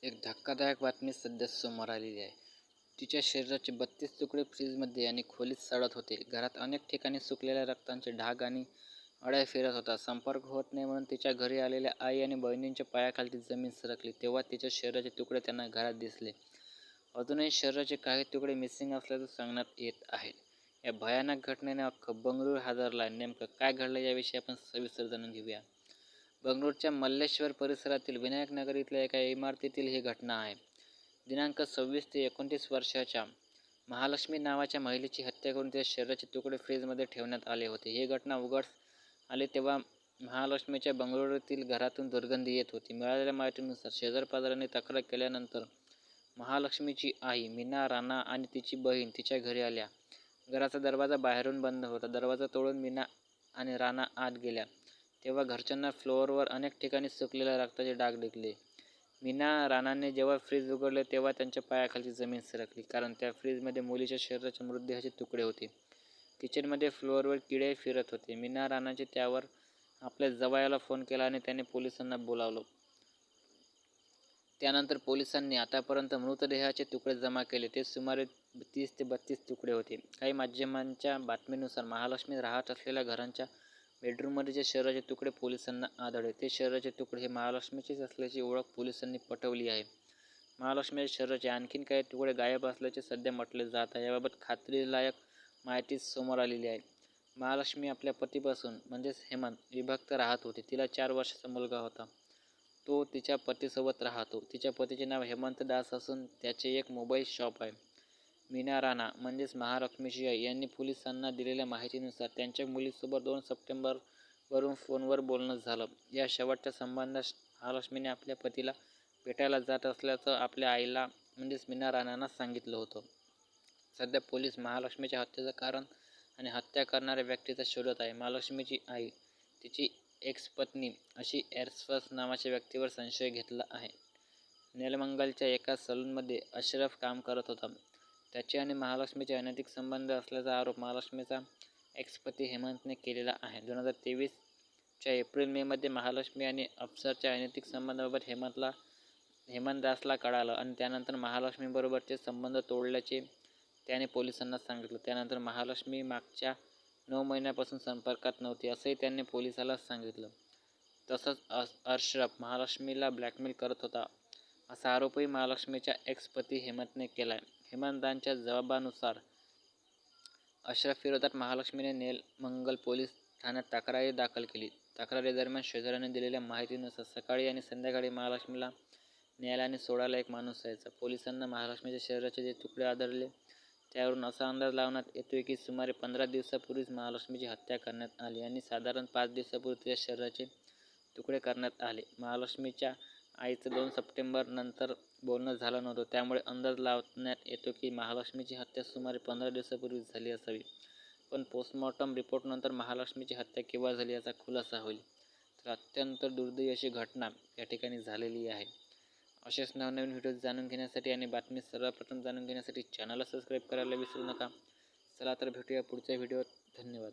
एक धक्कादायक बातमी सध्या समोर आलेली आहे. तिच्या शरीराचे 32 तुकडे फ्रीजमध्ये आणि खोलीत सडत होते. घरात अनेक ठिकाणी सुकलेल्या रक्ताचे डाग आणि अळ्या फिरत होता. संपर्क होत नाही म्हणून तिच्या घरी आलेल्या आई आणि बहिणींच्या पायाखालची जमीन सरकली. तेव्हा तिच्या शरीराचे तुकडे त्यांना घरात दिसले. अजूनही शरीराचे काही तुकडे मिसिंग असल्याचं सांगण्यात येत आहेत. या भयानक घटनेने अख्खं बंगळूर हादरलं आहे. नेमकं काय घडलं याविषयी आपण सविस्तर जाणून घेऊया. बंगळूरच्या मल्लेश्वर परिसरातील विनायक नगर इथल्या एका इमारतीतील ही घटना आहे. दिनांक 26 ते 29 वर्षाच्या महालक्ष्मी नावाच्या महिलेची हत्या करून तिच्या शरीराचे तुकडे फ्रीजमध्ये ठेवण्यात आले होते. ही घटना उघड आली तेव्हा महालक्ष्मीच्या बंगळुरूतील घरातून दुर्गंधी येत होती. मिळालेल्या माहितीनुसार शेजारपाजारांनी तक्रार केल्यानंतर महालक्ष्मीची आई मीना राणा आणि तिची बहीण तिच्या घरी आल्या. घराचा दरवाजा बाहेरून बंद होता. दरवाजा तोडून मीना आणि राणा आत गेल्या तेव्हा घरच्यांना फ्लोअरवर अनेक ठिकाणी सुकलेल्या रक्ताचे डाग दिसले. मीना राणाने जेव्हा फ्रीज उघडले तेव्हा त्यांच्या पायाखालची जमीन सरकली, कारण त्या फ्रीजमध्ये मुलीच्या शरीराच्या मृतदेहाचे तुकडे होते. किचनमध्ये फ्लोअरवर किडे फिरत होते. मीना राणाने त्यावर आपल्या जावयाला फोन केला आणि त्याने पोलिसांना बोलावलं. त्यानंतर पोलिसांनी आतापर्यंत मृतदेहाचे तुकडे जमा केले. ते सुमारे 30 ते 32 तुकडे होते. काही माध्यमांच्या बातमीनुसार महालक्ष्मी राहत असलेल्या घराच्या बेडरूममध्ये जे शरीराचे तुकडे पोलिसांना आढळले, ते शरीराचे तुकडे हे महालक्ष्मीचेच असल्याची ओळख पोलिसांनी पटवली आहे. महालक्ष्मीच्या शरीराचे आणखीन काही तुकडे गायब असल्याचे सध्या म्हटले जात आहे. याबाबत खात्रीलायक माहिती समोर आलेली आहे. महालक्ष्मी आपल्या पतीपासून म्हणजेच हेमंत विभक्त राहत होती. तिला 4 वर्षाचा मुलगा होता. तो तिच्या पतीसोबत राहतो. तिच्या पतीचे नाव हेमंत दास असून त्याचे एक मोबाईल शॉप आहे. मीना राणा म्हणजेच महालक्ष्मीची आई यांनी पोलिसांना दिलेल्या माहितीनुसार त्यांच्या मुलीसोबत 2 सप्टेंबरवरून फोनवर बोलणं झालं. या शेवटच्या संबंधात महालक्ष्मीने आपल्या पतीला भेटायला जात असल्याचं आपल्या आईला म्हणजेच मीना राणांना सांगितलं होतं. सध्या पोलीस महालक्ष्मीच्या हत्येचं कारण आणि हत्या करणाऱ्या व्यक्तीचा शोधत आहे. महालक्ष्मीची आई तिची एक्स पत्नी अशी एर्सफस नावाच्या व्यक्तीवर संशय घेतला आहे. नेलमंगलच्या एका सलूनमध्ये अशरफ काम करत होता. त्याचे आणि महालक्ष्मीचे अनैतिक संबंध असल्याचा आरोप महालक्ष्मीचा एक्स-पती हेमंतने केलेला आहे. 2023 च्या एप्रिल-मे मध्ये महालक्ष्मी आणि अफसरच्या अनैतिक संबंधाबाबत हेमंत दासला कळालं आणि त्यानंतर महालक्ष्मीबरोबरचे संबंध तोडल्याचे त्याने पोलिसांना सांगितलं. त्यानंतर महालक्ष्मी मागच्या 9 महिन्यांपासून संपर्कात नव्हती असंही त्याने पोलिसाला सांगितलं. तसंच अशरफ महालक्ष्मीला ब्लॅकमेल करत होता असा आरोपही महालक्ष्मीच्या एक्स-पती हेमंतने केलाय. हेमंतांच्या जबाबानुसार अशरफविरोधात महालक्ष्मीने नेलमंगल पोलीस ठाण्यात तक्रारही दाखल केली. तक्रारीदरम्यान शेजाऱ्यांनी दिलेल्या माहितीनुसार सकाळी आणि संध्याकाळी महालक्ष्मीला न्यायला आणि सोडायला एक माणूस यायचा. पोलिसांना महालक्ष्मीच्या शरीराचे जे तुकडे आढळले त्यावरून असा अंदाज लावण्यात येतोय की सुमारे 15 दिवसापूर्वीच महालक्ष्मीची हत्या करण्यात आली आणि साधारण 5 दिवसापूर्वी तिच्या शरीराचे तुकडे करण्यात आले. महालक्ष्मीच्या आईचं 2 सप्टेंबर नंतर बोलणं झालं नव्हतं, त्यामुळे अंदाज लावण्यात येतो की महालक्ष्मीची हत्या सुमारे 15 दिवसापूर्वी झाली असावी. पण पोस्टमॉर्टम रिपोर्टनंतर महालक्ष्मीची हत्या केव्हा झाली याचा खुलासा होईल. तर अत्यंत दुर्दैवी अशी घटना या ठिकाणी झालेली आहे. असेच नवनवीन व्हिडिओज जाणून घेण्यासाठी आणि बातमी सर्वप्रथम जाणून घेण्यासाठी चॅनलला सबस्क्राईब करायला विसरू नका. चला तर भेटूया पुढच्या व्हिडिओत. धन्यवाद.